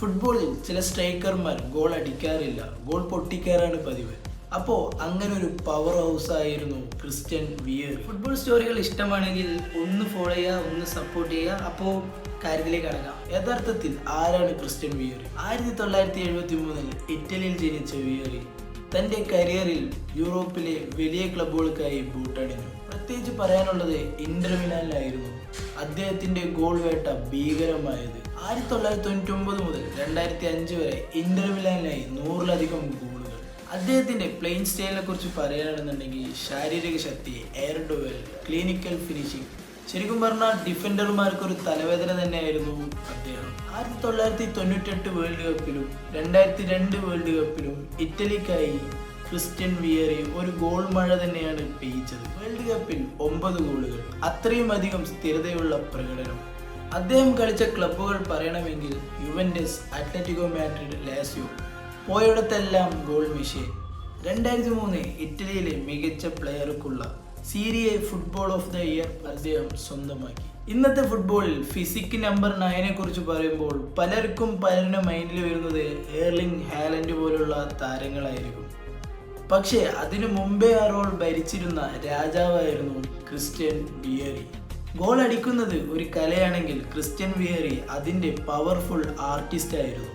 ഫുട്ബോളിൽ ചില സ്ട്രൈക്കർമാർ goal അടിക്കാറില്ല, goal പൊട്ടിക്കാറാണ് പതിവ്. അപ്പോൾ അങ്ങനെ ഒരു പവർ ഹൗസ് ആയിരുന്നു ക്രിസ്റ്റ്യൻ വിയറി. ഫുട്ബോൾ സ്റ്റോറികൾ ഇഷ്ടമാണെങ്കിൽ ഒന്ന് ഫോളോ ചെയ്യുക, ഒന്ന് സപ്പോർട്ട് ചെയ്യുക. അപ്പോൾ കാര്യത്തിലേക്ക് കടക്കാം. യഥാർത്ഥത്തിൽ ആരാണ് ക്രിസ്റ്റ്യൻ വിയറി? 1973 ഇറ്റലിയിൽ ജനിച്ച വിയറി തൻ്റെ കരിയറിൽ യൂറോപ്പിലെ വലിയ ക്ലബ്ബുകൾക്കായി ബൂട്ടണിഞ്ഞു. പ്രത്യേകിച്ച് പറയാനുള്ളത് ഇന്റർ മിലാനിലായിരുന്നു അദ്ദേഹത്തിന്റെ ഗോൾ വേട്ട ഭീകരമായത്. 1999 മുതൽ 2005 വരെ ഇന്റർ മിലാനിലായി 100-ലധികം ഗോളുകൾ. അദ്ദേഹത്തിന്റെ പ്ലേയിങ് സ്റ്റൈലിനെ കുറിച്ച് പറയുകയാണെന്നുണ്ടെങ്കിൽ ശാരീരിക ശക്തി, എയർ ഡുവൽ, ക്ലിനിക്കൽ ഫിനിഷിംഗ്, ശരിക്കും പറഞ്ഞാൽ ഡിഫൻഡർമാർക്ക് ഒരു തലവേദന തന്നെയായിരുന്നു അദ്ദേഹം. 1998 വേൾഡ് കപ്പിലും 2002 വേൾഡ് കപ്പിലും ഇറ്റലിക്കായി ക്രിസ്റ്റ്യൻ വിയറി ഒരു ഗോൾ മഴ തന്നെയാണ് പെയ്യിച്ചത്. വേൾഡ് കപ്പിൽ 9 ഗോളുകൾ, അത്രയും അധികം സ്ഥിരതയുള്ള പ്രകടനം. അദ്ദേഹം കളിച്ച ക്ലബ്ബുകൾ പറയണമെങ്കിൽ യുവന്റസ്, അത്ലറ്റിക്കോ മാഡ്രിഡ്, ലാസിയോ, പോയിടത്തെല്ലാം ഗോൾ മെഷീൻ. 2003 ഇറ്റലിയിലെ മികച്ച പ്ലെയർക്കുള്ള Serie football of the year അദ്ദേഹം സ്വന്തമാക്കി. ഇന്നത്തെ ഫുട്ബോളിൽ ഫിസിക് നമ്പർ 9 കുറിച്ച് പറയുമ്പോൾ പലരുടെ മൈൻഡിൽ വരുന്നത് എർലിംഗ് ഹാലൻഡ് പോലുള്ള താരങ്ങളായിരിക്കും. പക്ഷേ അതിനു മുമ്പേ ആ റോൾ ഭരിച്ചിരുന്ന രാജാവായിരുന്നു ക്രിസ്റ്റ്യൻ വിയറി. ഗോൾ അടിക്കുന്നത് ഒരു കലയാണെങ്കിൽ ക്രിസ്റ്റ്യൻ വിയറി അതിൻ്റെ പവർഫുൾ ആർട്ടിസ്റ്റ് ആയിരുന്നു.